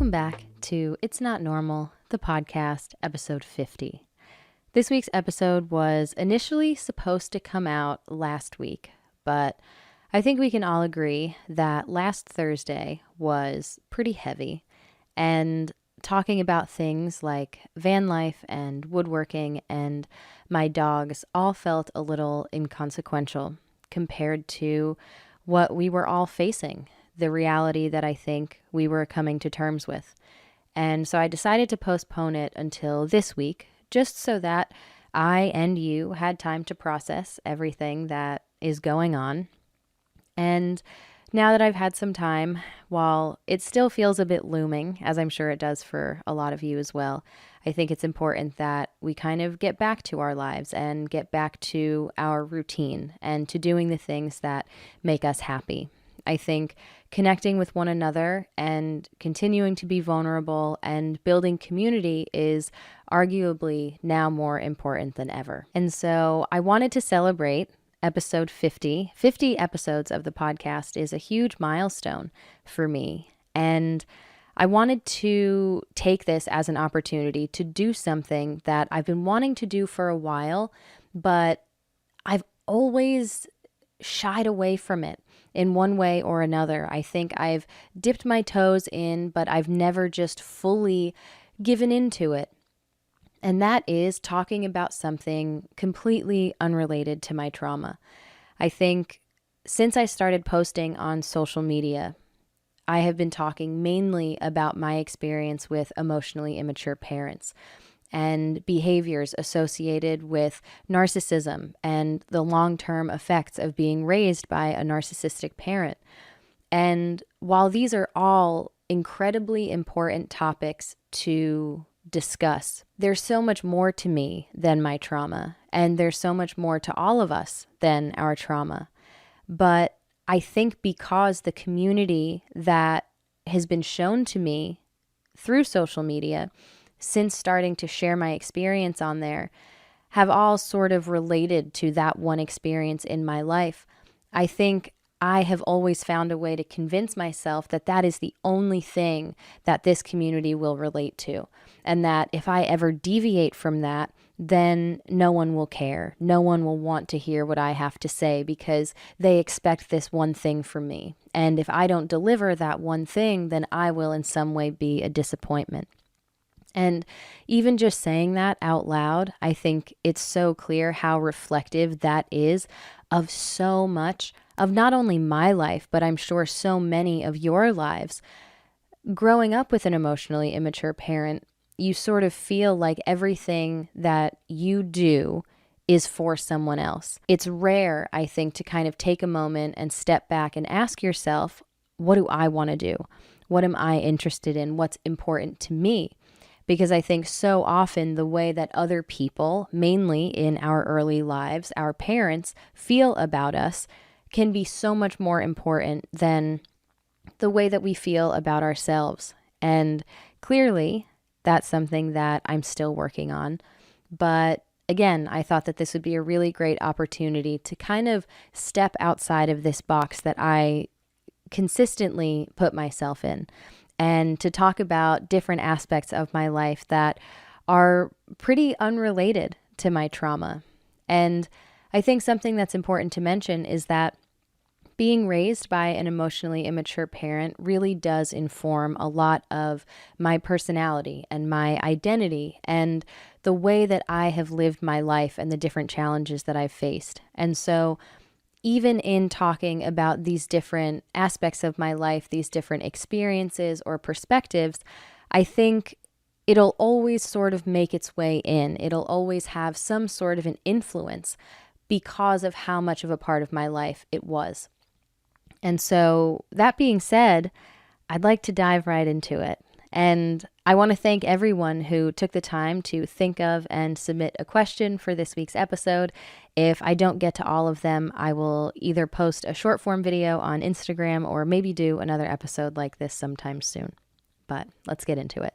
Welcome back to It's Not Normal, the podcast, episode 50. This week's episode was initially supposed to come out last week, but I think we can all agree that last Thursday was pretty heavy, and talking about things like van life and woodworking and my dogs all felt a little inconsequential compared to what we were all facing, the reality that I think we were coming to terms with. And so I decided to postpone it until this week, just so that I and you had time to process everything that is going on. And now that I've had some time, while it still feels a bit looming, as I'm sure it does for a lot of you as well, I think it's important that we kind of get back to our lives and get back to our routine and to doing the things that make us happy. I think connecting with one another and continuing to be vulnerable and building community is arguably now more important than ever. And so I wanted to celebrate episode 50. 50 episodes of the podcast is a huge milestone for me. And I wanted to take this as an opportunity to do something that I've been wanting to do for a while, but I've always shied away from it in one way or another. I think I've dipped my toes in, but I've never just fully given into it. And that is talking about something completely unrelated to my trauma. I think since I started posting on social media, I have been talking mainly about my experience with emotionally immature parents and behaviors associated with narcissism and the long-term effects of being raised by a narcissistic parent. And while these are all incredibly important topics to discuss, there's so much more to me than my trauma, and there's so much more to all of us than our trauma. But I think because the community that has been shown to me through social media since starting to share my experience on there have all sort of related to that one experience in my life, I think I have always found a way to convince myself that that is the only thing that this community will relate to. And that if I ever deviate from that, then no one will care. No one will want to hear what I have to say because they expect this one thing from me. And if I don't deliver that one thing, then I will in some way be a disappointment. And even just saying that out loud, I think it's so clear how reflective that is of so much of not only my life, but I'm sure so many of your lives. Growing up with an emotionally immature parent, you sort of feel like everything that you do is for someone else. It's rare, I think, to kind of take a moment and step back and ask yourself, what do I want to do? What am I interested in? What's important to me? Because I think so often the way that other people, mainly in our early lives, our parents, feel about us can be so much more important than the way that we feel about ourselves. And clearly, that's something that I'm still working on. But again, I thought that this would be a really great opportunity to kind of step outside of this box that I consistently put myself in, and to talk about different aspects of my life that are pretty unrelated to my trauma. And I think something that's important to mention is that being raised by an emotionally immature parent really does inform a lot of my personality and my identity and the way that I have lived my life and the different challenges that I've faced. And so even in talking about these different aspects of my life, these different experiences or perspectives, I think it'll always sort of make its way in. It'll always have some sort of an influence because of how much of a part of my life it was. And so that being said, I'd like to dive right into it. And I want to thank everyone who took the time to think of and submit a question for this week's episode. If I don't get to all of them, I will either post a short form video on Instagram or maybe do another episode like this sometime soon. But let's get into it.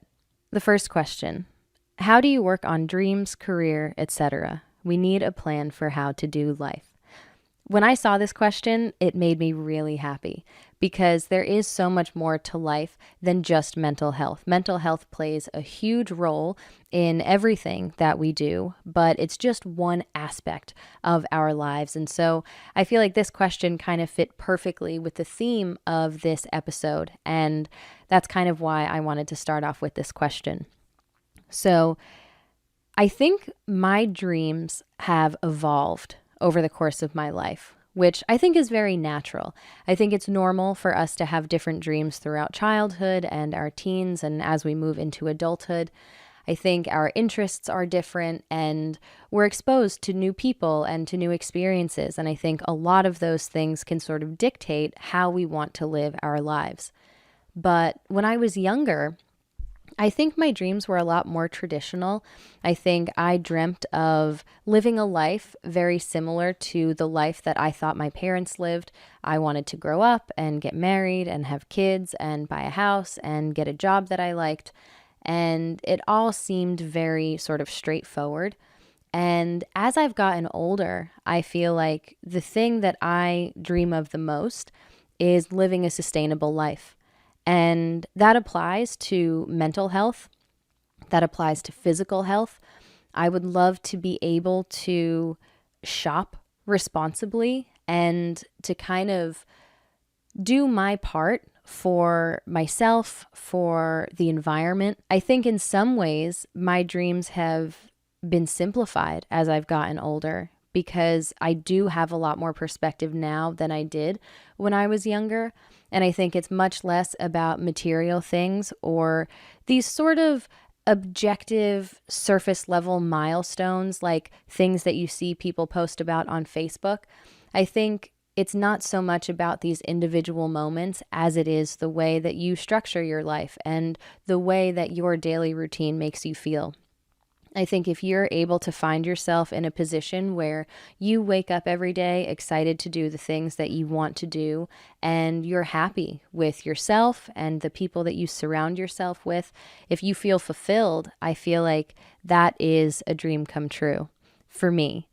The first question: how do you work on dreams, career, etc.? We need a plan for how to do life. When I saw this question, it made me really happy because there is so much more to life than just mental health. Mental health plays a huge role in everything that we do, but it's just one aspect of our lives. And so I feel like this question kind of fit perfectly with the theme of this episode. And that's kind of why I wanted to start off with this question. So I think my dreams have evolved over the course of my life, which I think is very natural. I think it's normal for us to have different dreams throughout childhood and our teens and as we move into adulthood. I think our interests are different and we're exposed to new people and to new experiences. And I think a lot of those things can sort of dictate how we want to live our lives. But when I was younger, I think my dreams were a lot more traditional. I think I dreamt of living a life very similar to the life that I thought my parents lived. I wanted to grow up and get married and have kids and buy a house and get a job that I liked. And it all seemed very sort of straightforward. And as I've gotten older, I feel like the thing that I dream of the most is living a sustainable life. And that applies to mental health. That applies to physical health. I would love to be able to shop responsibly and to kind of do my part for myself, for the environment. I think in some ways my dreams have been simplified as I've gotten older because I do have a lot more perspective now than I did when I was younger. And I think it's much less about material things or these sort of objective surface level milestones, like things that you see people post about on Facebook. I think it's not so much about these individual moments as it is the way that you structure your life and the way that your daily routine makes you feel. I think if you're able to find yourself in a position where you wake up every day excited to do the things that you want to do and you're happy with yourself and the people that you surround yourself with, if you feel fulfilled, I feel like that is a dream come true for me.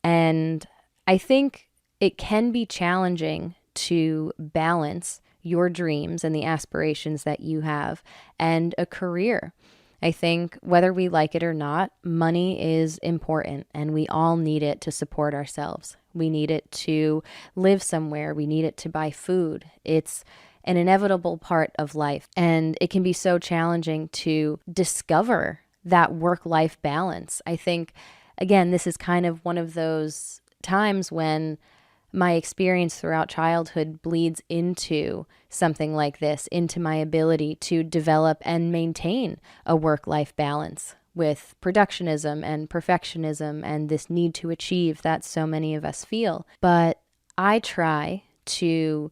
And I think it can be challenging to balance your dreams and the aspirations that you have and a career. I think whether we like it or not, money is important and we all need it to support ourselves. We need it to live somewhere. We need it to buy food. It's an inevitable part of life. And it can be so challenging to discover that work-life balance. I think, again, this is kind of one of those times when my experience throughout childhood bleeds into something like this, into my ability to develop and maintain a work-life balance with productionism and perfectionism and this need to achieve that so many of us feel. But I try to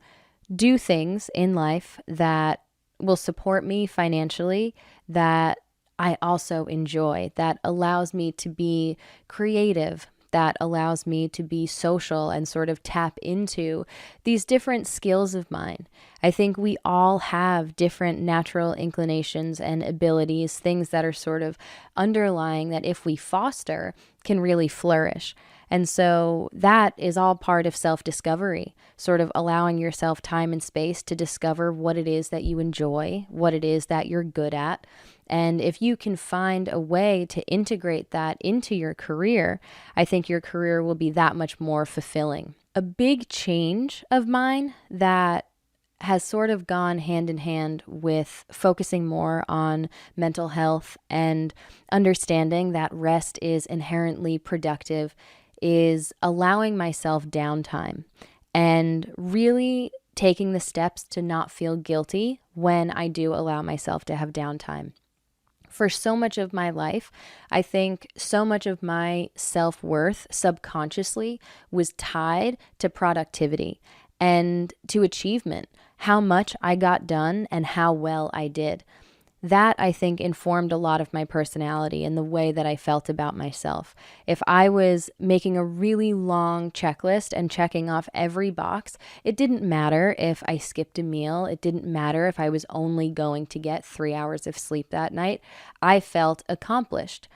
do things in life that will support me financially, that I also enjoy, that allows me to be creative, that allows me to be social and sort of tap into these different skills of mine. I think we all have different natural inclinations and abilities, things that are sort of underlying that if we foster can really flourish. And so that is all part of self-discovery, sort of allowing yourself time and space to discover what it is that you enjoy, what it is that you're good at. And if you can find a way to integrate that into your career, I think your career will be that much more fulfilling. A big change of mine that has sort of gone hand in hand with focusing more on mental health and understanding that rest is inherently productive is allowing myself downtime and really taking the steps to not feel guilty when I do allow myself to have downtime. For so much of my life, I think so much of my self-worth subconsciously was tied to productivity and to achievement, how much I got done and how well I did. That, I think, informed a lot of my personality and the way that I felt about myself. If I was making a really long checklist and checking off every box, it didn't matter if I skipped a meal. It didn't matter if I was only going to get 3 hours of sleep that night. I felt accomplished.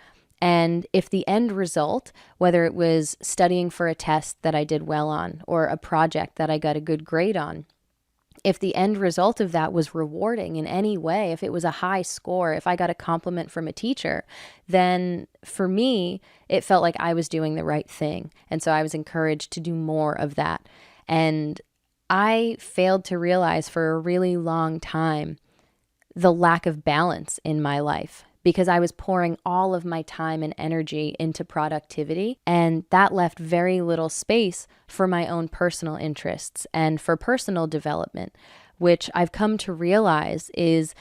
And if the end result, whether it was studying for a test that I did well on or a project that I got a good grade on, if the end result of that was rewarding in any way, if it was a high score, if I got a compliment from a teacher, then for me, it felt like I was doing the right thing. And so I was encouraged to do more of that. And I failed to realize for a really long time the lack of balance in my life because I was pouring all of my time and energy into productivity, and that left very little space for my own personal interests and for personal development, which I've come to realize is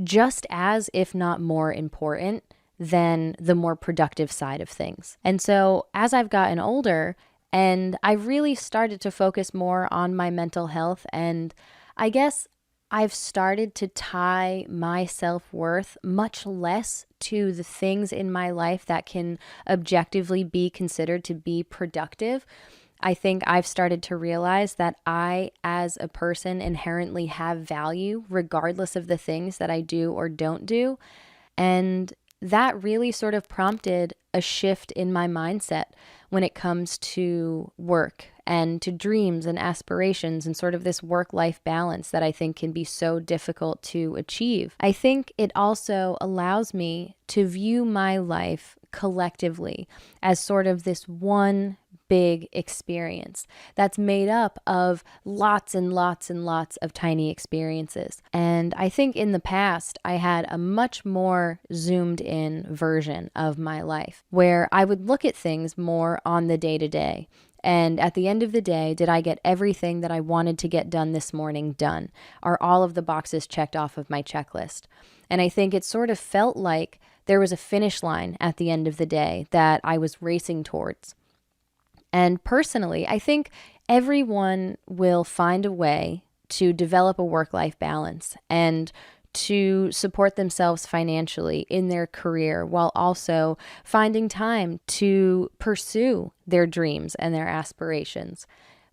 just as, if not more important than the more productive side of things. And so as I've gotten older and I really started to focus more on my mental health, and I guess I've started to tie my self-worth much less to the things in my life that can objectively be considered to be productive. I think I've started to realize that I, as a person, inherently have value regardless of the things that I do or don't do. And that really sort of prompted a shift in my mindset when it comes to work and to dreams and aspirations and sort of this work-life balance that I think can be so difficult to achieve. I think it also allows me to view my life collectively as sort of this one big experience that's made up of lots and lots and lots of tiny experiences. And I think in the past, I had a much more zoomed in version of my life where I would look at things more on the day to day. And at the end of the day, did I get everything that I wanted to get done this morning done? Are all of the boxes checked off of my checklist? And I think it sort of felt like there was a finish line at the end of the day that I was racing towards. And personally, I think everyone will find a way to develop a work-life balance and to support themselves financially in their career while also finding time to pursue their dreams and their aspirations.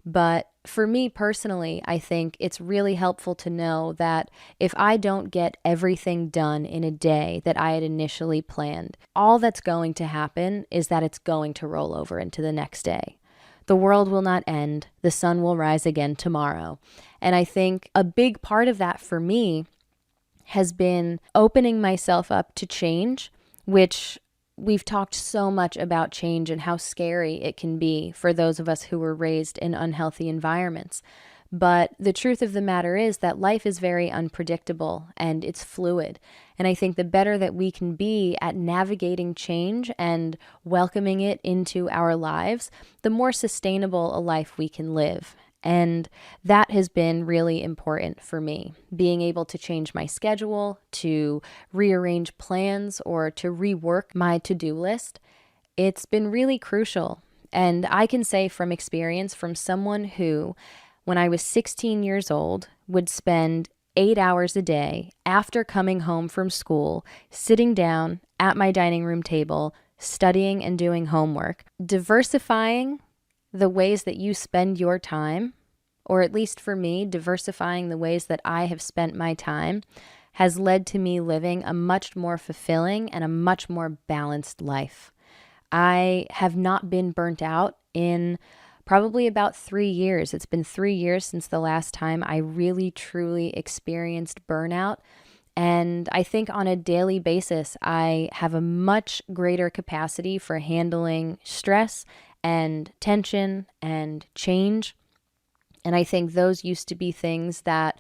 But for me personally, I think it's really helpful to know that if I don't get everything done in a day that I had initially planned, all that's going to happen is that it's going to roll over into the next day. The world will not end. The sun will rise again tomorrow. And I think a big part of that for me has been opening myself up to change, which we've talked so much about change and how scary it can be for those of us who were raised in unhealthy environments. But the truth of the matter is that life is very unpredictable and it's fluid. And I think the better that we can be at navigating change and welcoming it into our lives, the more sustainable a life we can live. And that has been really important for me, being able to change my schedule, to rearrange plans, or to rework my to-do list. It's been really crucial. And I can say from experience, from someone who, when I was 16 years old, would spend 8 hours a day after coming home from school, sitting down at my dining room table, studying and doing homework, diversifying the ways that you spend your time, or at least for me, diversifying the ways that I have spent my time, has led to me living a much more fulfilling and a much more balanced life. I have not been burnt out in probably about 3 years. It's been 3 years since the last time I really, truly experienced burnout. And I think on a daily basis, I have a much greater capacity for handling stress and tension and change. And I think those used to be things that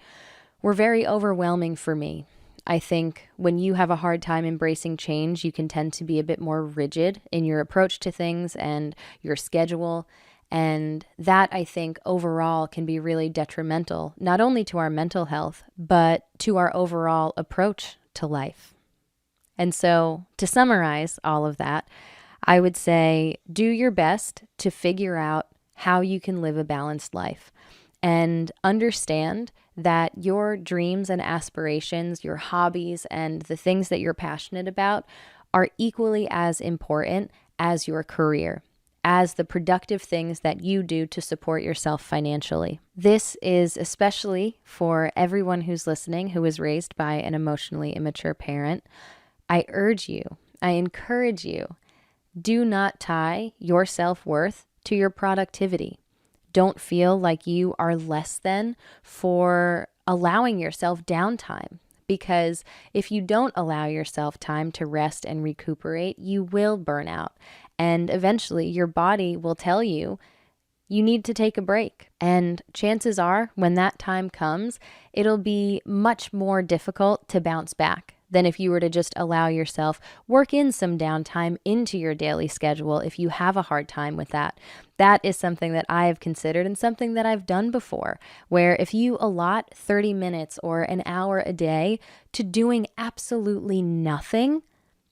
were very overwhelming for me. I think when you have a hard time embracing change, you can tend to be a bit more rigid in your approach to things and your schedule. And that, I think, overall can be really detrimental, not only to our mental health, but to our overall approach to life. And so, to summarize all of that, I would say do your best to figure out how you can live a balanced life and understand that your dreams and aspirations, your hobbies, and the things that you're passionate about are equally as important as your career, as the productive things that you do to support yourself financially. This is especially for everyone who's listening who was raised by an emotionally immature parent. I encourage you, do not tie your self-worth to your productivity. don't feel like you are less than for allowing yourself downtime. Because if you don't allow yourself time to rest and recuperate, you will burn out. And eventually your body will tell you, you need to take a break. And chances are, when that time comes, it'll be much more difficult to bounce back than if you were to just allow yourself work in some downtime into your daily schedule if you have a hard time with that. That is something that I have considered and something that I've done before, where if you allot 30 minutes or an hour a day to doing absolutely nothing,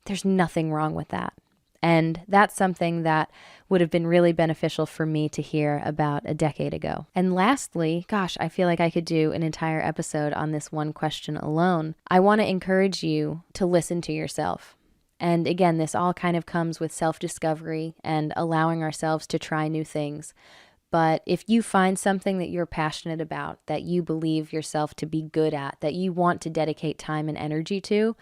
there's nothing wrong with that. And that's something that would have been really beneficial for me to hear about a decade ago. And lastly, gosh, I feel like I could do an entire episode on this one question alone. I want to encourage you to listen to yourself. And again, this all kind of comes with self-discovery and allowing ourselves to try new things. But if you find something that you're passionate about, that you believe yourself to be good at, that you want to dedicate time and energy to,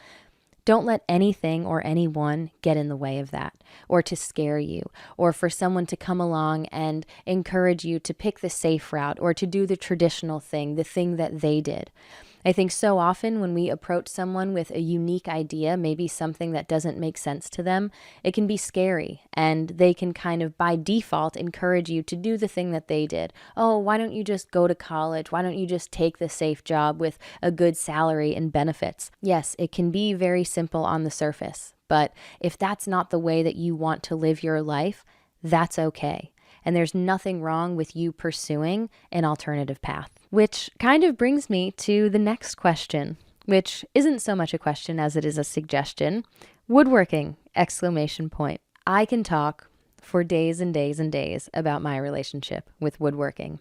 don't let anything or anyone get in the way of that, or to scare you, or for someone to come along and encourage you to pick the safe route or to do the traditional thing, the thing that they did. I think so often when we approach someone with a unique idea, maybe something that doesn't make sense to them, it can be scary, and they can kind of by default encourage you to do the thing that they did. Oh, why don't you just go to college? Why don't you just take the safe job with a good salary and benefits? Yes, it can be very simple on the surface, but if that's not the way that you want to live your life, that's okay. And there's nothing wrong with you pursuing an alternative path. Which kind of brings me to the next question, which isn't so much a question as it is a suggestion. Woodworking, exclamation point. I can talk for days and days and days about my relationship with woodworking.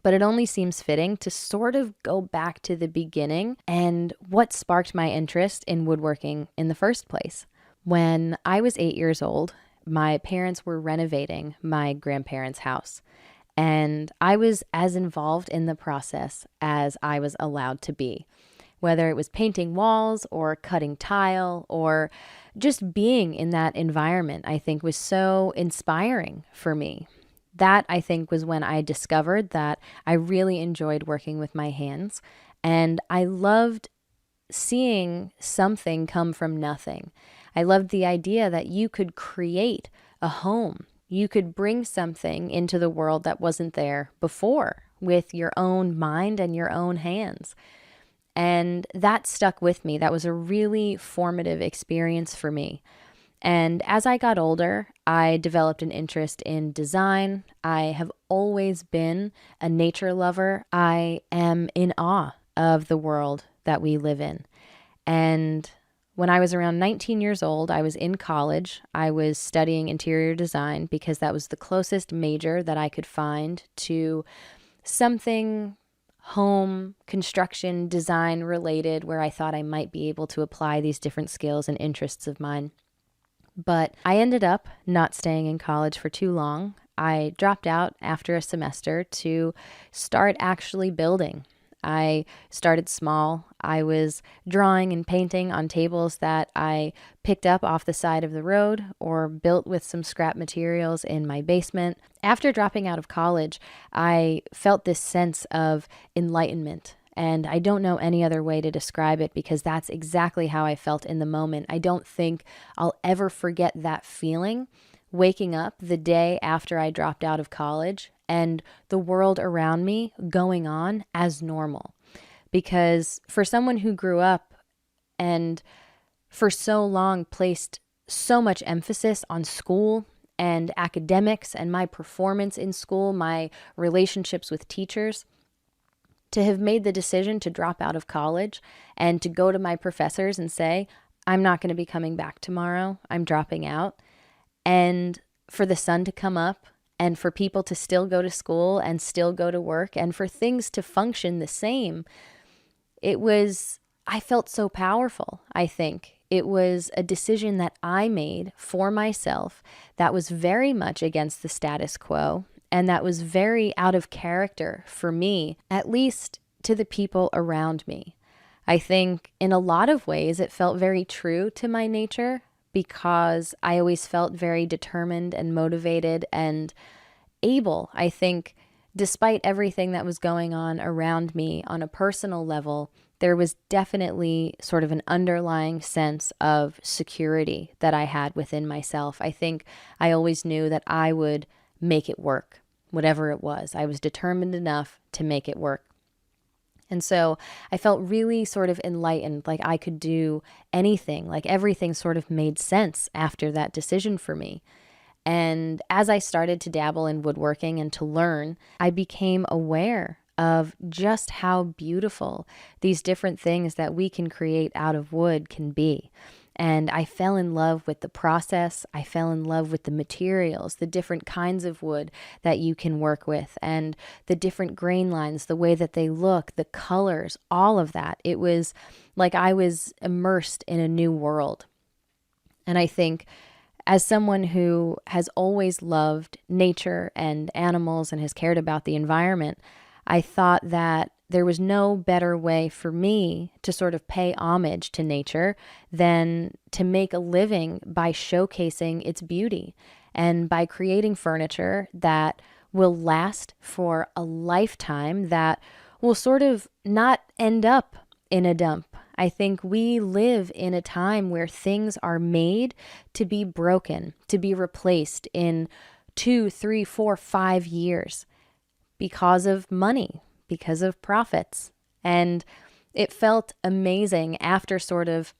But it only seems fitting to sort of go back to the beginning and what sparked my interest in woodworking in the first place. When I was 8 years old, my parents were renovating my grandparents' house. And I was as involved in the process as I was allowed to be, whether it was painting walls or cutting tile or just being in that environment, I think was so inspiring for me. That, I think, was when I discovered that I really enjoyed working with my hands, and I loved seeing something come from nothing. I loved the idea that you could create a home. You could bring something into the world that wasn't there before with your own mind and your own hands. And that stuck with me. That was a really formative experience for me. And as I got older, I developed an interest in design. I have always been a nature lover. I am in awe of the world that we live in. And when I was around 19 years old, I was in college. I was studying interior design because that was the closest major that I could find to something home, construction, design related, where I thought I might be able to apply these different skills and interests of mine. But I ended up not staying in college for too long. I dropped out after a semester to start actually building. I started small. I was drawing and painting on tables that I picked up off the side of the road or built with some scrap materials in my basement. After dropping out of college, I felt this sense of enlightenment. And I don't know any other way to describe it because that's exactly how I felt in the moment. I don't think I'll ever forget that feeling, waking up the day after I dropped out of college and the world around me going on as normal. Because for someone who grew up and for so long placed so much emphasis on school and academics and my performance in school, my relationships with teachers, to have made the decision to drop out of college and to go to my professors and say, I'm not going to be coming back tomorrow, I'm dropping out, and for the sun to come up and for people to still go to school and still go to work and for things to function the same, I felt so powerful, I think. It was a decision that I made for myself that was very much against the status quo and that was very out of character for me, at least to the people around me. I think in a lot of ways it felt very true to my nature because I always felt very determined and motivated and able. I think despite everything that was going on around me on a personal level, there was definitely sort of an underlying sense of security that I had within myself. I think I always knew that I would make it work, whatever it was. I was determined enough to make it work. And so I felt really sort of enlightened, like I could do anything, like everything sort of made sense after that decision for me. And as I started to dabble in woodworking and to learn, I became aware of just how beautiful these different things that we can create out of wood can be. And I fell in love with the process. I fell in love with the materials, the different kinds of wood that you can work with, and the different grain lines, the way that they look, the colors, all of that. It was like I was immersed in a new world. And I think as someone who has always loved nature and animals and has cared about the environment, I thought that there was no better way for me to sort of pay homage to nature than to make a living by showcasing its beauty and by creating furniture that will last for a lifetime, that will sort of not end up in a dump. I think we live in a time where things are made to be broken, to be replaced in 2, 3, 4, 5 years because of money, because of profits. And it felt amazing after sort of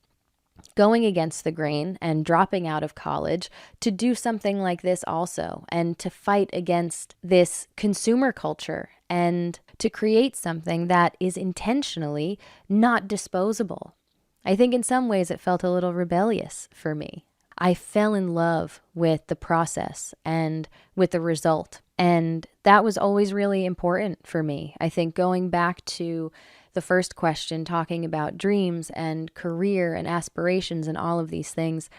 going against the grain and dropping out of college to do something like this also, and to fight against this consumer culture and to create something that is intentionally not disposable. I think in some ways it felt a little rebellious for me. I fell in love with the process and with the result. And that was always really important for me. I think going back to the first question, talking about dreams and career and aspirations and all of these things,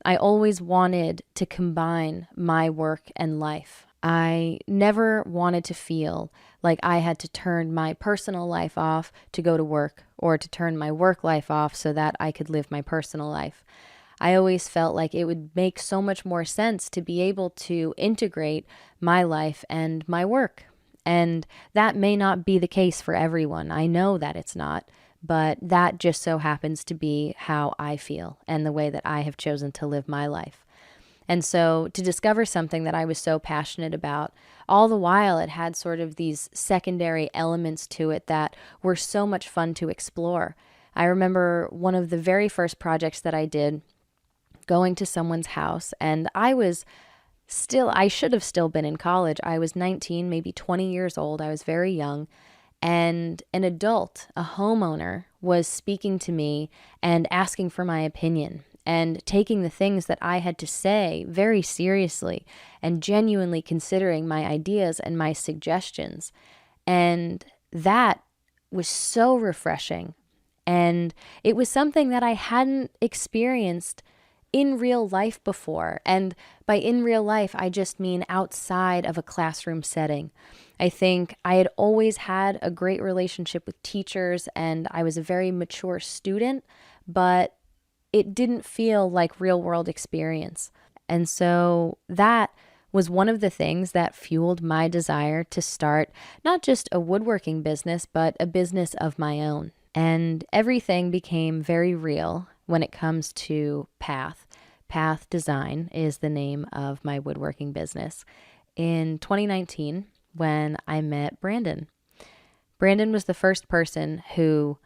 I always wanted to combine my work and life. I never wanted to feel like I had to turn my personal life off to go to work, or to turn my work life off so that I could live my personal life. I always felt like it would make so much more sense to be able to integrate my life and my work. And that may not be the case for everyone. I know that it's not, but that just so happens to be how I feel and the way that I have chosen to live my life. And so to discover something that I was so passionate about, all the while it had sort of these secondary elements to it that were so much fun to explore. I remember one of the very first projects that I did, going to someone's house, and I should have still been in college. I was 19, maybe 20 years old. I was very young. And an adult, a homeowner, was speaking to me and asking for my opinion and taking the things that I had to say very seriously and genuinely considering my ideas and my suggestions. And that was so refreshing. And it was something that I hadn't experienced in real life before. And by in real life, I just mean outside of a classroom setting. I think I had always had a great relationship with teachers and I was a very mature student, but it didn't feel like real world experience. And so that was one of the things that fueled my desire to start not just a woodworking business, but a business of my own. And everything became very real when it comes to Path. Path Design is the name of my woodworking business. In 2019, when I met Brandon. Brandon was the first person who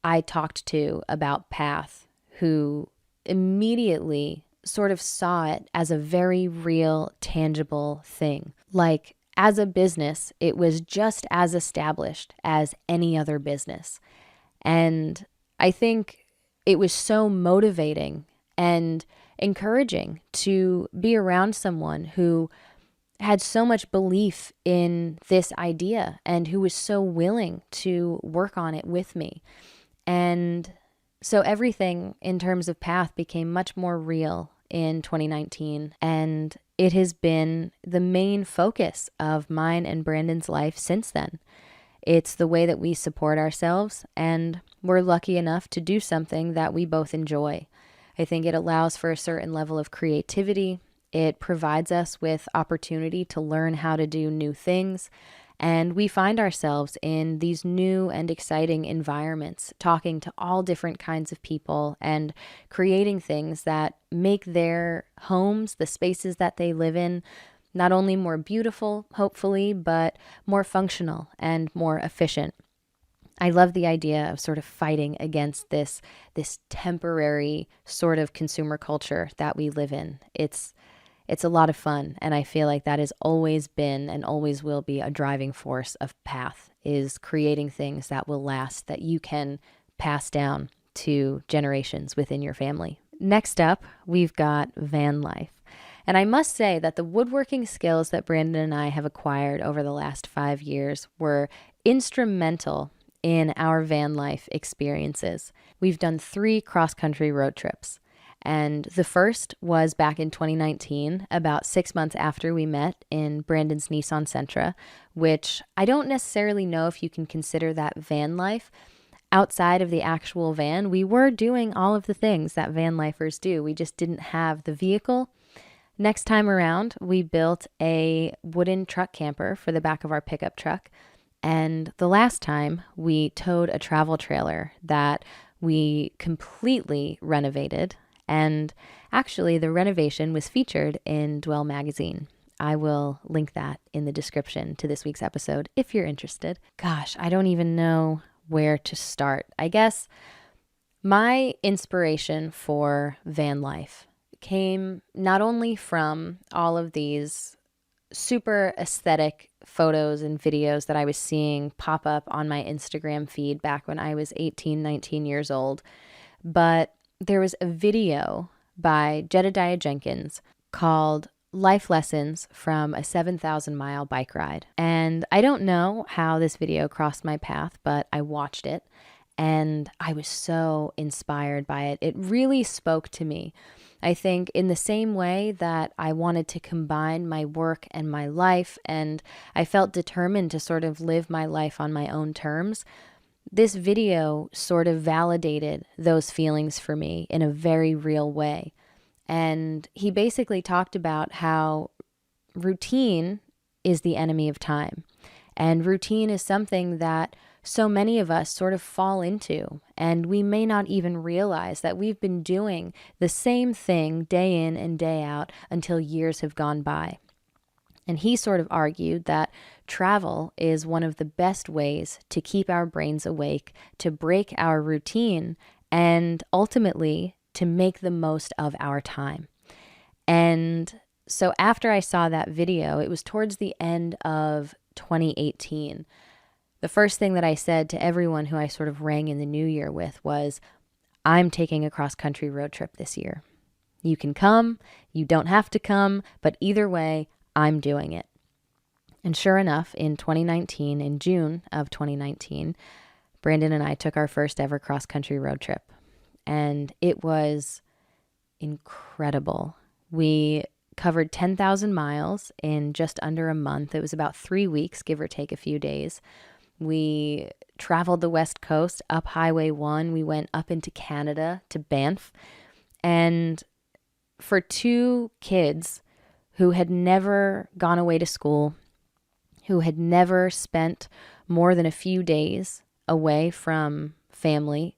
I talked to about Path, who immediately sort of saw it as a very real, tangible thing. Like, as a business, it was just as established as any other business. And I think it was so motivating and encouraging to be around someone who had so much belief in this idea and who was so willing to work on it with me. And so everything in terms of Path became much more real in 2019. And it has been the main focus of mine and Brandon's life since then. It's the way that we support ourselves, and we're lucky enough to do something that we both enjoy. I think it allows for a certain level of creativity It provides us with opportunity to learn how to do new things. And we find ourselves in these new and exciting environments, talking to all different kinds of people and creating things that make their homes, the spaces that they live in, not only more beautiful, hopefully, but more functional and more efficient. I love the idea of sort of fighting against this temporary sort of consumer culture that we live in. It's a lot of fun, and I feel like that has always been and always will be a driving force of Path, is creating things that will last, that you can pass down to generations within your family. Next up, we've got Vanlife. And I must say that the woodworking skills that Brandon and I have acquired over the last 5 years were instrumental in our van life experiences. We've done 3 cross-country road trips. And the first was back in 2019, about 6 months after we met in Brandon's Nissan Sentra, which I don't necessarily know if you can consider that van life. Outside of the actual van, we were doing all of the things that van lifers do. We just didn't have the vehicle. Next time around, we built a wooden truck camper for the back of our pickup truck. And the last time, we towed a travel trailer that we completely renovated. And actually, the renovation was featured in Dwell magazine. I will link that in the description to this week's episode if you're interested. Gosh, I don't even know where to start. I guess my inspiration for van life came not only from all of these super aesthetic photos and videos that I was seeing pop up on my Instagram feed back when I was 18, 19 years old, but there was a video by Jedediah Jenkins called Life Lessons from a 7,000-mile Bike Ride. And I don't know how this video crossed my path, but I watched it and I was so inspired by it. It really spoke to me. I think in the same way that I wanted to combine my work and my life, and I felt determined to sort of live my life on my own terms, this video sort of validated those feelings for me in a very real way. And he basically talked about how routine is the enemy of time. And routine is something that so many of us sort of fall into, and we may not even realize that we've been doing the same thing day in and day out until years have gone by. And he sort of argued that travel is one of the best ways to keep our brains awake, to break our routine, and ultimately to make the most of our time. And so after I saw that video, it was towards the end of 2018. The first thing that I said to everyone who I sort of rang in the new year with was, I'm taking a cross-country road trip this year. You can come, you don't have to come, but either way, I'm doing it. And sure enough, in 2019, in June of 2019, Brandon and I took our first ever cross-country road trip. And it was incredible. We covered 10,000 miles in just under a month. It was about 3 weeks, give or take a few days. We traveled the West Coast up Highway 1. We went up into Canada to Banff. And for 2 kids who had never gone away to school, who had never spent more than a few days away from family,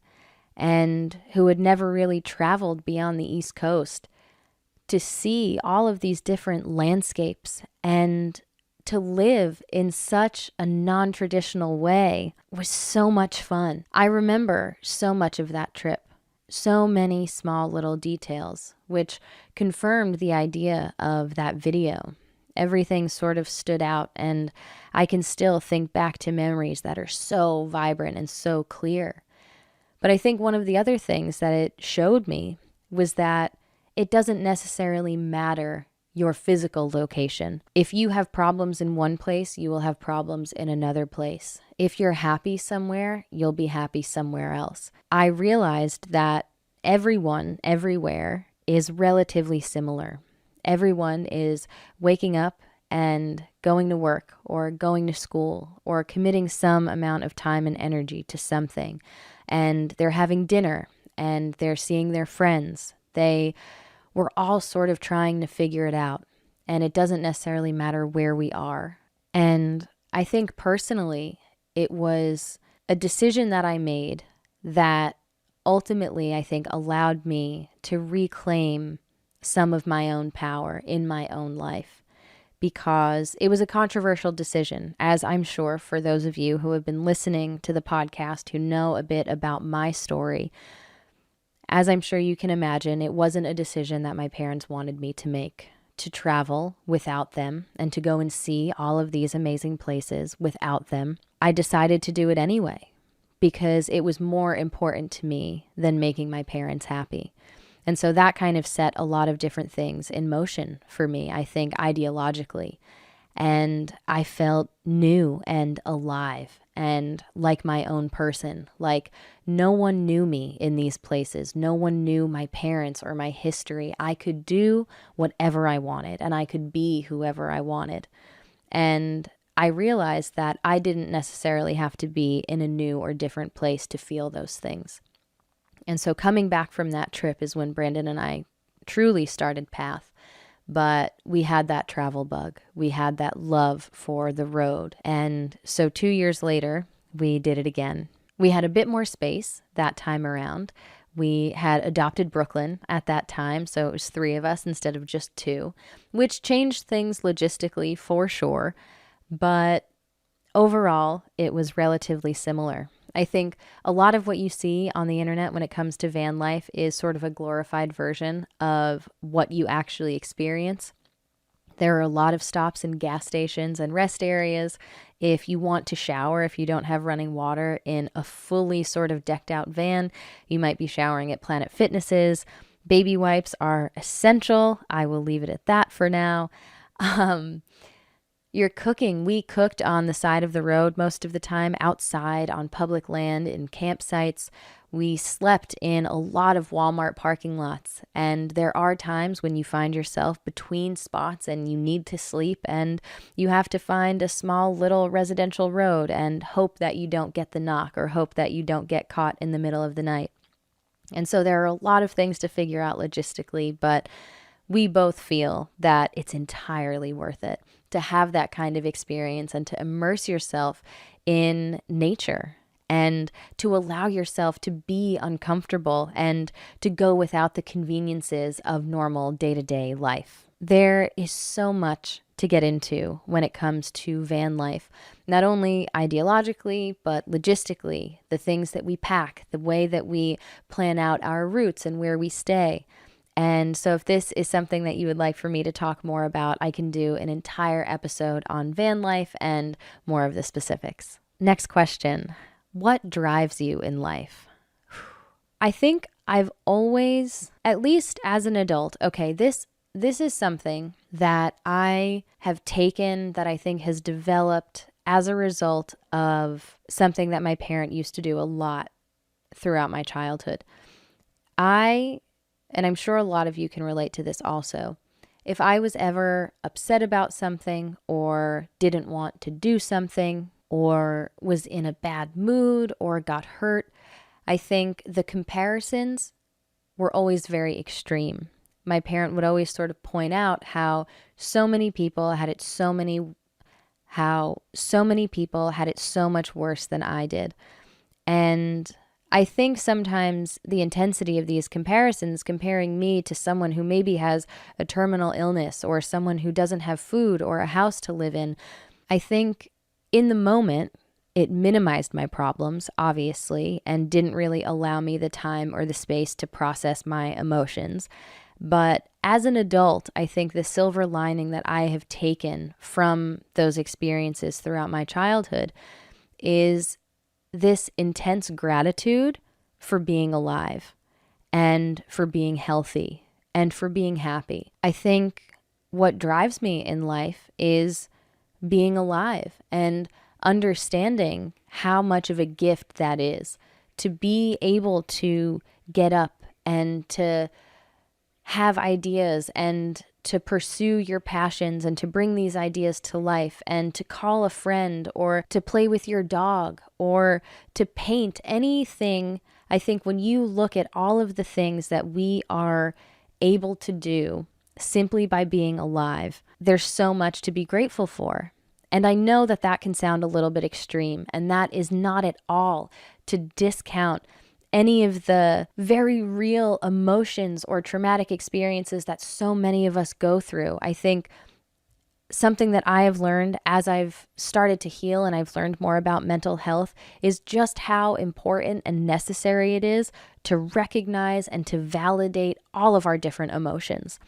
and who had never really traveled beyond the East Coast, to see all of these different landscapes and to live in such a non-traditional way was so much fun. I remember so much of that trip, so many small little details, which confirmed the idea of that video. Everything sort of stood out, and I can still think back to memories that are so vibrant and so clear. But I think one of the other things that it showed me was that it doesn't necessarily matter your physical location. If you have problems in one place, you will have problems in another place. If you're happy somewhere, you'll be happy somewhere else. I realized that everyone, everywhere, is relatively similar. Everyone is waking up and going to work or going to school or committing some amount of time and energy to something. And they're having dinner and they're seeing their friends. They we're all sort of trying to figure it out, and it doesn't necessarily matter where we are. And I think personally, it was a decision that I made that ultimately, I think, allowed me to reclaim some of my own power in my own life, because it was a controversial decision, as I'm sure for those of you who have been listening to the podcast who know a bit about my story. As I'm sure you can imagine, it wasn't a decision that my parents wanted me to make, to travel without them and to go and see all of these amazing places without them. I decided to do it anyway because it was more important to me than making my parents happy. And so that kind of set a lot of different things in motion for me, I think, ideologically. And I felt new and alive and like my own person. Like no one knew me in these places. No one knew my parents or my history. I could do whatever I wanted and I could be whoever I wanted. And I realized that I didn't necessarily have to be in a new or different place to feel those things. And so coming back from that trip is when Brandon and I truly started Path. But we had that travel bug. We had that love for the road. And so 2 years later, we did it again. We had a bit more space that time around. We had adopted Brooklyn at that time, so it was 3 of us instead of just 2, which changed things logistically for sure. But overall, it was relatively similar. I think a lot of what you see on the internet when it comes to van life is sort of a glorified version of what you actually experience. There are a lot of stops in gas stations and rest areas. If you want to shower, if you don't have running water in a fully sort of decked out van, you might be showering at Planet Fitnesses. Baby wipes are essential. I will leave it at that for now. You're cooking. We cooked on the side of the road most of the time, outside on public land in campsites. We slept in a lot of Walmart parking lots. And there are times when you find yourself between spots and you need to sleep and you have to find a small little residential road and hope that you don't get the knock or hope that you don't get caught in the middle of the night. And so there are a lot of things to figure out logistically, but we both feel that it's entirely worth it to have that kind of experience and to immerse yourself in nature and to allow yourself to be uncomfortable and to go without the conveniences of normal day-to-day life. There is so much to get into when it comes to van life, not only ideologically, but logistically, the things that we pack, the way that we plan out our routes and where we stay. And so if this is something that you would like for me to talk more about, I can do an entire episode on van life and more of the specifics. Next question. What drives you in life? I think I've always, at least as an adult, okay, this is something that I have taken that I think has developed as a result of something that my parent used to do a lot throughout my childhood. And I'm sure a lot of you can relate to this also. If I was ever upset about something or didn't want to do something or was in a bad mood or got hurt, I think the comparisons were always very extreme. My parent would always sort of point out how so many people had it so much worse than I did. And I think sometimes the intensity of these comparisons, comparing me to someone who maybe has a terminal illness or someone who doesn't have food or a house to live in, I think in the moment it minimized my problems, obviously, and didn't really allow me the time or the space to process my emotions. But as an adult, I think the silver lining that I have taken from those experiences throughout my childhood is this intense gratitude for being alive and for being healthy and for being happy. I think what drives me in life is being alive and understanding how much of a gift that is, to be able to get up and to have ideas and to pursue your passions and to bring these ideas to life and to call a friend or to play with your dog or to paint anything. I think when you look at all of the things that we are able to do simply by being alive, there's so much to be grateful for. And I know that that can sound a little bit extreme, and that is not at all to discount any of the very real emotions or traumatic experiences that so many of us go through. I think something that I have learned as I've started to heal and I've learned more about mental health is just how important and necessary it is to recognize and to validate all of our different emotions.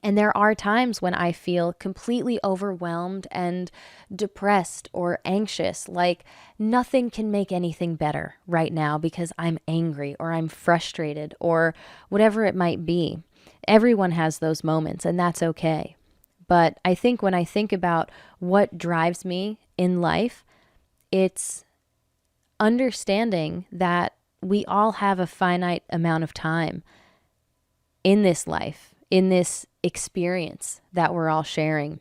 And there are times when I feel completely overwhelmed and depressed or anxious, like nothing can make anything better right now because I'm angry or I'm frustrated or whatever it might be. Everyone has those moments, and that's okay. But I think when I think about what drives me in life, it's understanding that we all have a finite amount of time in this life, in this experience that we're all sharing.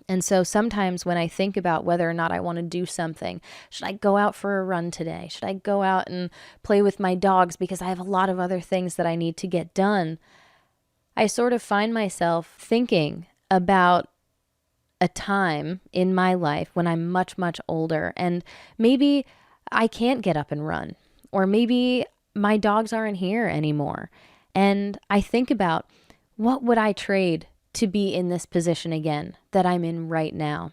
And so sometimes when I think about whether or not I want to do something, should I go out for a run today? Should I go out and play with my dogs because I have a lot of other things that I need to get done? I sort of find myself thinking about a time in my life when I'm much, much older, and maybe I can't get up and run, or maybe my dogs aren't here anymore. And I think about, what would I trade to be in this position again that I'm in right now?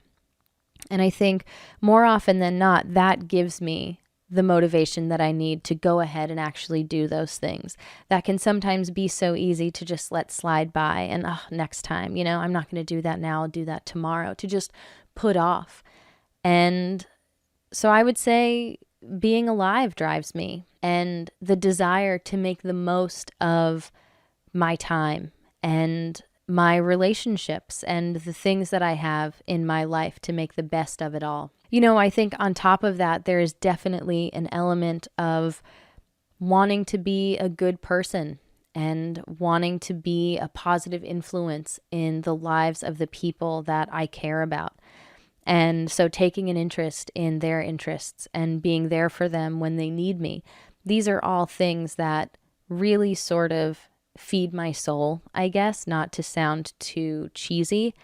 And I think more often than not, that gives me the motivation that I need to go ahead and actually do those things. That can sometimes be so easy to just let slide by and next time, I'm not going to do that now, I'll do that tomorrow, to just put off. And so I would say being alive drives me, and the desire to make the most of my time and my relationships and the things that I have in my life to make the best of it all. I think on top of that, there is definitely an element of wanting to be a good person and wanting to be a positive influence in the lives of the people that I care about. And so taking an interest in their interests and being there for them when they need me, these are all things that really sort of feed my soul, I guess, not to sound too cheesy,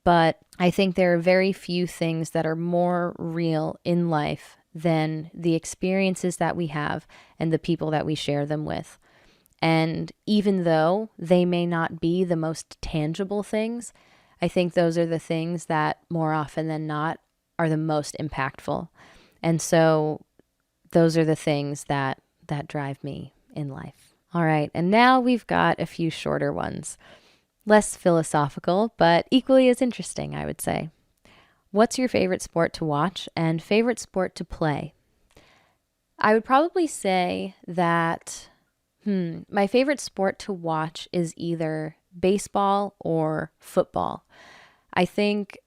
but I think there are very few things that are more real in life than the experiences that we have and the people that we share them with. And even though they may not be the most tangible things, I think those are the things that more often than not are the most impactful. And so those are the things that drive me in life. All right, and now we've got a few shorter ones. Less philosophical, but equally as interesting, I would say. What's your favorite sport to watch and favorite sport to play? I would probably say that my favorite sport to watch is either baseball or football. I think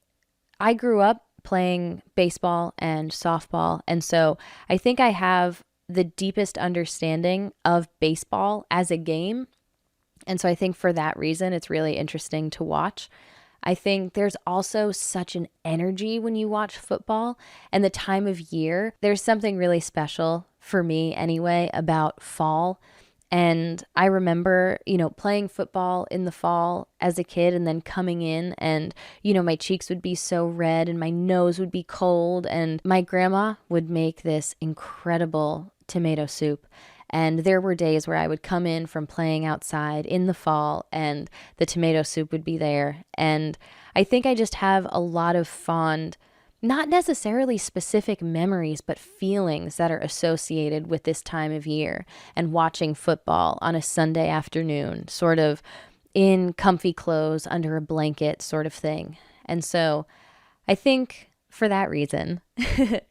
I grew up playing baseball and softball, and so I think I have the deepest understanding of baseball as a game. And so I think for that reason, it's really interesting to watch. I think there's also such an energy when you watch football, and the time of year. There's something really special for me anyway about fall. And I remember, playing football in the fall as a kid and then coming in and, my cheeks would be so red and my nose would be cold. And my grandma would make this incredible tomato soup. And there were days where I would come in from playing outside in the fall and the tomato soup would be there. And I think I just have a lot of fond, not necessarily specific memories, but feelings that are associated with this time of year and watching football on a Sunday afternoon, sort of in comfy clothes under a blanket sort of thing. And so I think for that reason,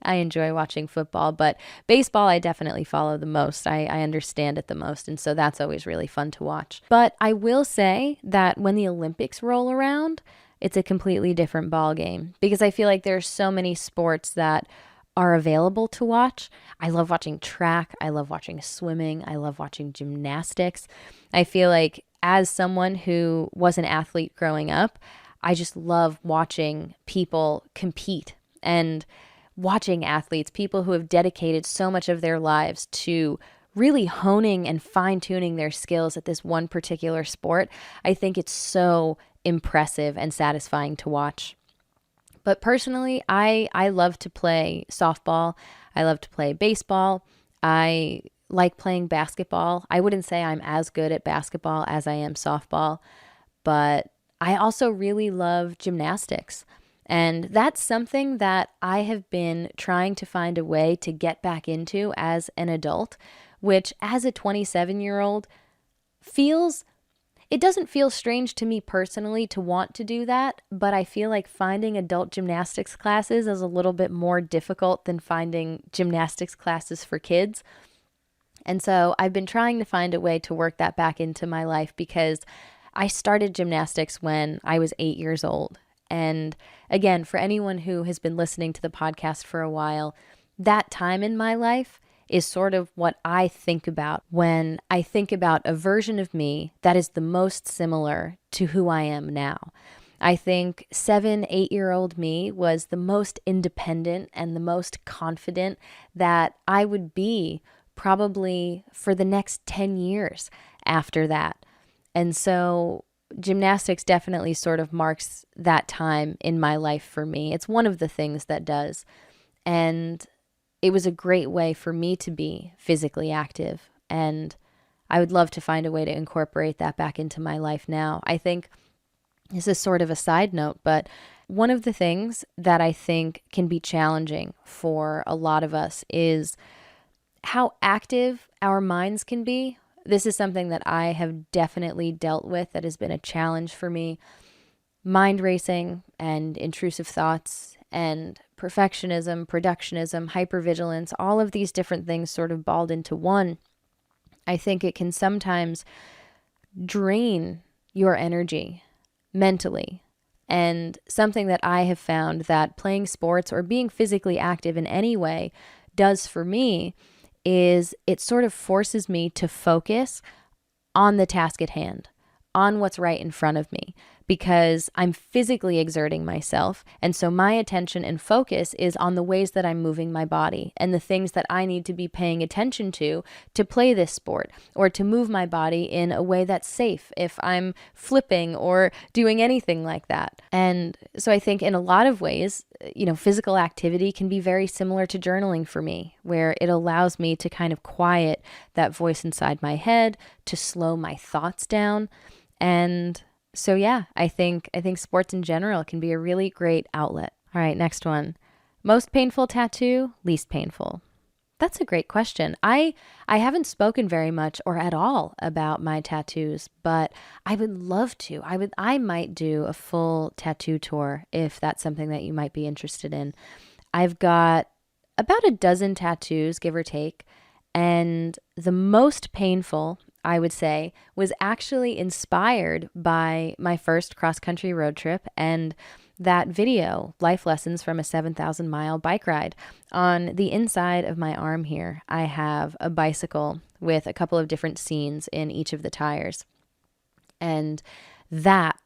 I enjoy watching football, but baseball I definitely follow the most. I understand it the most, and so that's always really fun to watch. But I will say that when the Olympics roll around, it's a completely different ball game because I feel like there's so many sports that are available to watch. I love watching track. I love watching swimming. I love watching gymnastics. I feel like as someone who was an athlete growing up, I just love watching people compete and watching athletes, people who have dedicated so much of their lives to really honing and fine-tuning their skills at this one particular sport, I think it's so impressive and satisfying to watch. But personally, I love to play softball. I love to play baseball. I like playing basketball. I wouldn't say I'm as good at basketball as I am softball, but I also really love gymnastics. And that's something that I have been trying to find a way to get back into as an adult, which as a 27-year-old feels it doesn't feel strange to me personally to want to do that, but I feel like finding adult gymnastics classes is a little bit more difficult than finding gymnastics classes for kids. And so I've been trying to find a way to work that back into my life because I started gymnastics when I was 8 years old. And again, for anyone who has been listening to the podcast for a while, that time in my life is sort of what I think about when I think about a version of me that is the most similar to who I am now. I think 7, 8-year-old me was the most independent and the most confident that I would be probably for the next 10 years after that. And so gymnastics definitely sort of marks that time in my life for me. It's one of the things that does. And it was a great way for me to be physically active. And I would love to find a way to incorporate that back into my life now. I think this is sort of a side note, but one of the things that I think can be challenging for a lot of us is how active our minds can be. This is something that I have definitely dealt with that has been a challenge for me. Mind racing and intrusive thoughts and perfectionism, productionism, hypervigilance, all of these different things sort of balled into one. I think it can sometimes drain your energy mentally. And something that I have found that playing sports or being physically active in any way does for me is it sort of forces me to focus on the task at hand, on what's right in front of me, because I'm physically exerting myself. And so my attention and focus is on the ways that I'm moving my body and the things that I need to be paying attention to play this sport or to move my body in a way that's safe if I'm flipping or doing anything like that. And so I think in a lot of ways, physical activity can be very similar to journaling for me, where it allows me to kind of quiet that voice inside my head, to slow my thoughts down. And so, yeah, I think sports in general can be a really great outlet. All right, next one. Most painful tattoo, least painful. That's a great question. I haven't spoken very much or at all about my tattoos, but I would love to. I might do a full tattoo tour if that's something that you might be interested in. I've got about a dozen tattoos, give or take, and the most painful, I would say, was actually inspired by my first cross-country road trip and that video, Life Lessons from a 7,000-mile bike ride. On the inside of my arm here, I have a bicycle with a couple of different scenes in each of the tires. And that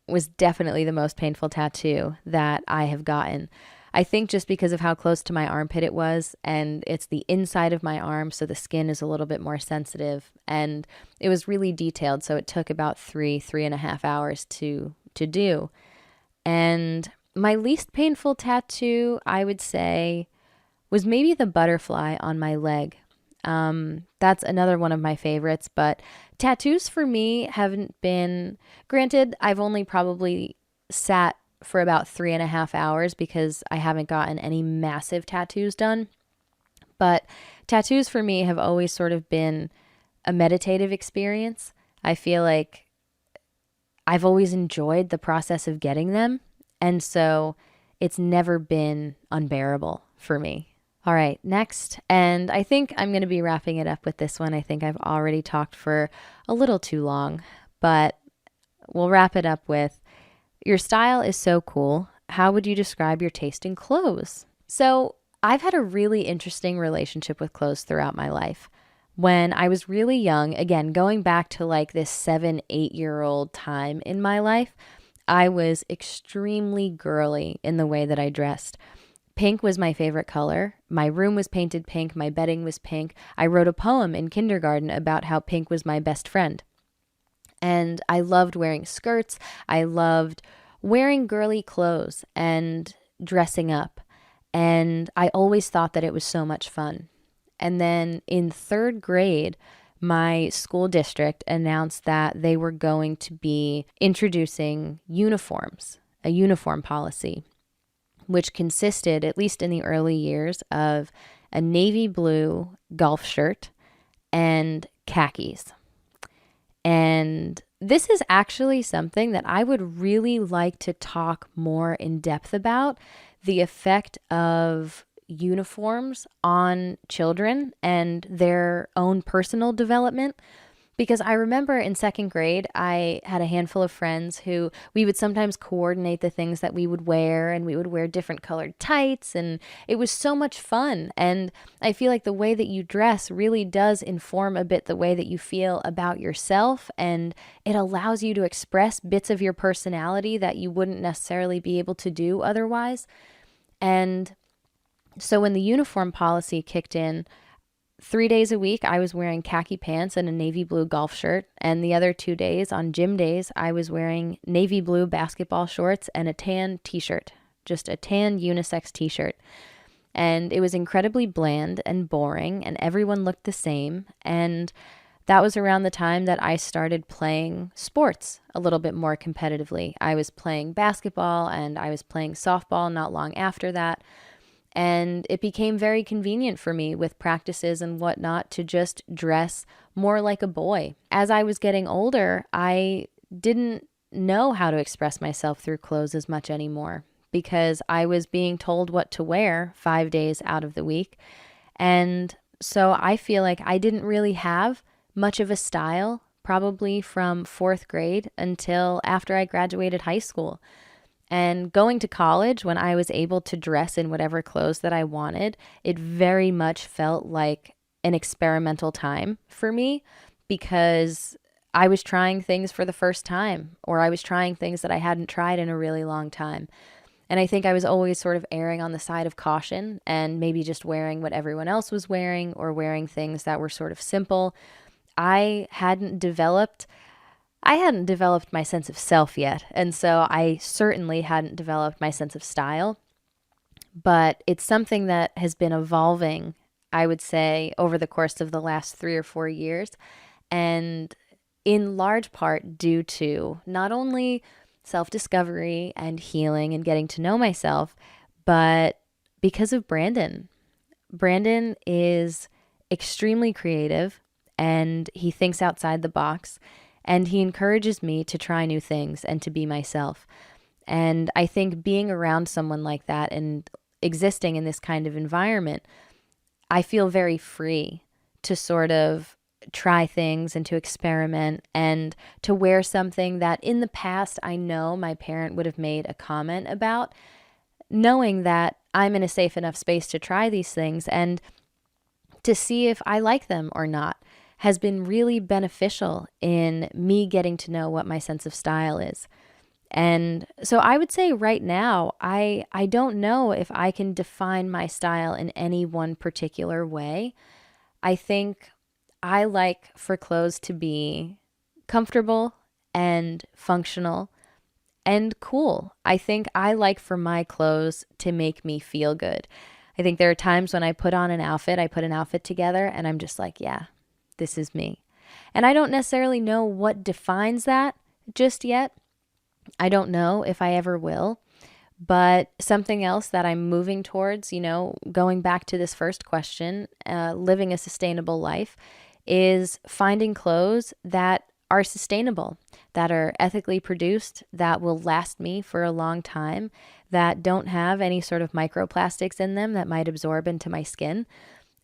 was definitely the most painful tattoo that I have gotten. I think just because of how close to my armpit it was, and it's the inside of my arm, so the skin is a little bit more sensitive, and it was really detailed, so it took about 3.5 hours to do. And my least painful tattoo, I would say, was maybe the butterfly on my leg. That's another one of my favorites, but tattoos for me haven't been, granted, I've only probably sat for about 3.5 hours because I haven't gotten any massive tattoos done. But tattoos for me have always sort of been a meditative experience. I feel like I've always enjoyed the process of getting them. And so it's never been unbearable for me. All right, next. And I think I'm going to be wrapping it up with this one. I think I've already talked for a little too long, but we'll wrap it up with, your style is so cool. How would you describe your taste in clothes? So I've had a really interesting relationship with clothes throughout my life. When I was really young, again, going back to like this 7, 8-year-old time in my life, I was extremely girly in the way that I dressed. Pink was my favorite color. My room was painted pink. My bedding was pink. I wrote a poem in kindergarten about how pink was my best friend. And I loved wearing skirts. I loved wearing girly clothes and dressing up. And I always thought that it was so much fun. And then in third grade, my school district announced that they were going to be introducing uniforms, a uniform policy, which consisted, at least in the early years, of a navy blue golf shirt and khakis. And this is actually something that I would really like to talk more in depth about, the effect of uniforms on children and their own personal development. Because I remember in second grade, I had a handful of friends who we would sometimes coordinate the things that we would wear, and we would wear different colored tights, and it was so much fun. And I feel like the way that you dress really does inform a bit the way that you feel about yourself, and it allows you to express bits of your personality that you wouldn't necessarily be able to do otherwise. And so when the uniform policy kicked in, 3 days a week, I was wearing khaki pants and a navy blue golf shirt. And the other 2 days, on gym days, I was wearing navy blue basketball shorts and a tan t-shirt, just a tan unisex t-shirt. And it was incredibly bland and boring, and everyone looked the same. And that was around the time that I started playing sports a little bit more competitively. I was playing basketball and I was playing softball not long after that. And it became very convenient for me with practices and whatnot to just dress more like a boy. As I was getting older, I didn't know how to express myself through clothes as much anymore because I was being told what to wear 5 days out of the week. And so I feel like I didn't really have much of a style, probably from fourth grade until after I graduated high school. And going to college, when I was able to dress in whatever clothes that I wanted, it very much felt like an experimental time for me because I was trying things for the first time, or I was trying things that I hadn't tried in a really long time. And I think I was always sort of erring on the side of caution and maybe just wearing what everyone else was wearing or wearing things that were sort of simple. I hadn't developed my sense of self yet, and so I certainly hadn't developed my sense of style, but it's something that has been evolving, I would say, over the course of the last 3 or 4 years, and in large part due to not only self-discovery and healing and getting to know myself, but because of Brandon. Brandon is extremely creative, and he thinks outside the box. And he encourages me to try new things and to be myself. And I think being around someone like that and existing in this kind of environment, I feel very free to sort of try things and to experiment and to wear something that in the past I know my parent would have made a comment about, knowing that I'm in a safe enough space to try these things and to see if I like them or not has been really beneficial in me getting to know what my sense of style is. And so I would say right now, I don't know if I can define my style in any one particular way. I think I like for clothes to be comfortable and functional and cool. I think I like for my clothes to make me feel good. I think there are times when I put an outfit together and I'm just like, yeah, this is me. And I don't necessarily know what defines that just yet. I don't know if I ever will. But something else that I'm moving towards, going back to this first question, living a sustainable life, is finding clothes that are sustainable, that are ethically produced, that will last me for a long time, that don't have any sort of microplastics in them that might absorb into my skin.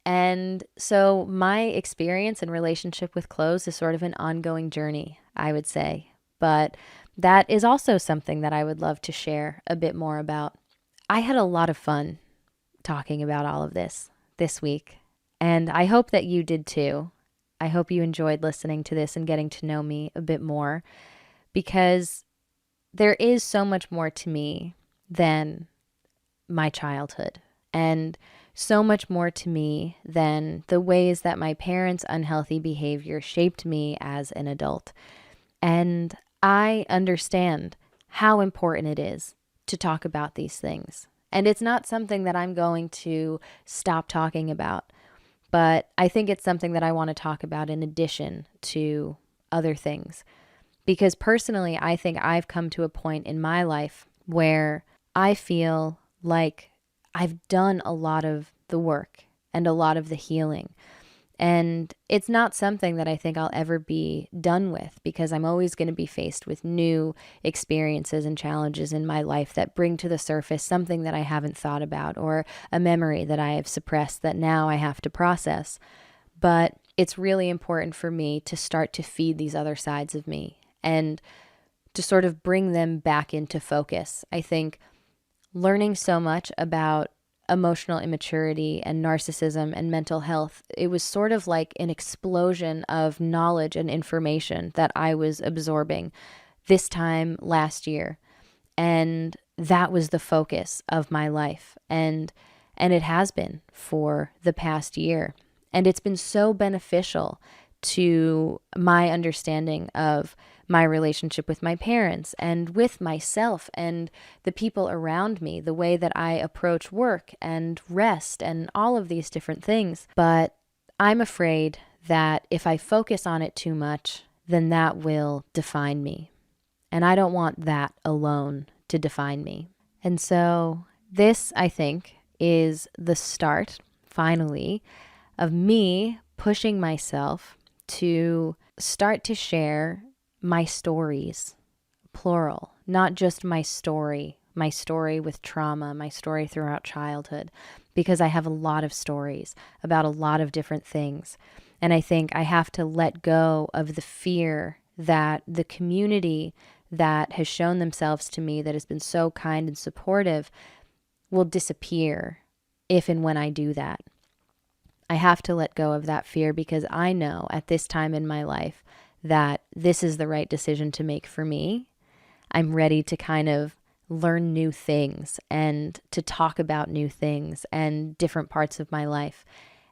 And so my experience and relationship with clothes is sort of an ongoing journey, I would say. But that is also something that I would love to share a bit more about. I had a lot of fun talking about all of this week, and I hope that you did too. I hope you enjoyed listening to this and getting to know me a bit more, because there is so much more to me than my childhood, and so much more to me than the ways that my parents' unhealthy behavior shaped me as an adult. And I understand how important it is to talk about these things. And it's not something that I'm going to stop talking about, but I think it's something that I want to talk about in addition to other things. Because personally, I think I've come to a point in my life where I feel like I've done a lot of the work and a lot of the healing. And it's not something that I think I'll ever be done with, because I'm always going to be faced with new experiences and challenges in my life that bring to the surface something that I haven't thought about, or a memory that I have suppressed that now I have to process. But it's really important for me to start to feed these other sides of me and to sort of bring them back into focus. I think learning so much about emotional immaturity and narcissism and mental health, it was sort of like an explosion of knowledge and information that I was absorbing this time last year. And that was the focus of my life. And it has been for the past year. And it's been so beneficial to my understanding of my relationship with my parents and with myself and the people around me, the way that I approach work and rest and all of these different things. But I'm afraid that if I focus on it too much, then that will define me. And I don't want that alone to define me. And so this, I think, is the start, finally, of me pushing myself to start to share my stories, plural, not just my story with trauma, my story throughout childhood, because I have a lot of stories about a lot of different things. And I think I have to let go of the fear that the community that has shown themselves to me, that has been so kind and supportive, will disappear if and when I do that. I have to let go of that fear, because I know at this time in my life that this is the right decision to make for me. I'm ready to kind of learn new things and to talk about new things and different parts of my life.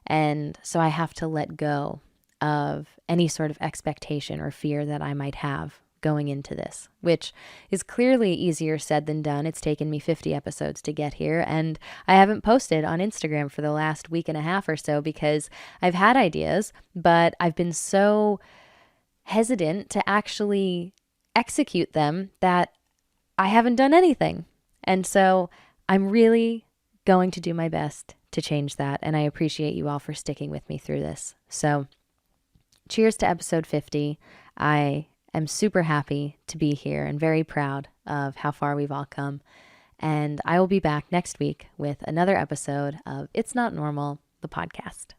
And so I have to let go of any sort of expectation or fear that I might have going into this, which is clearly easier said than done. It's taken me 50 episodes to get here, and I haven't posted on Instagram for the last week and a half or so because I've had ideas, but I've been so hesitant to actually execute them that I haven't done anything. And so I'm really going to do my best to change that, and I appreciate you all for sticking with me through this. So cheers to episode 50. I'm super happy to be here and very proud of how far we've all come. And I will be back next week with another episode of It's Not Normal, the podcast.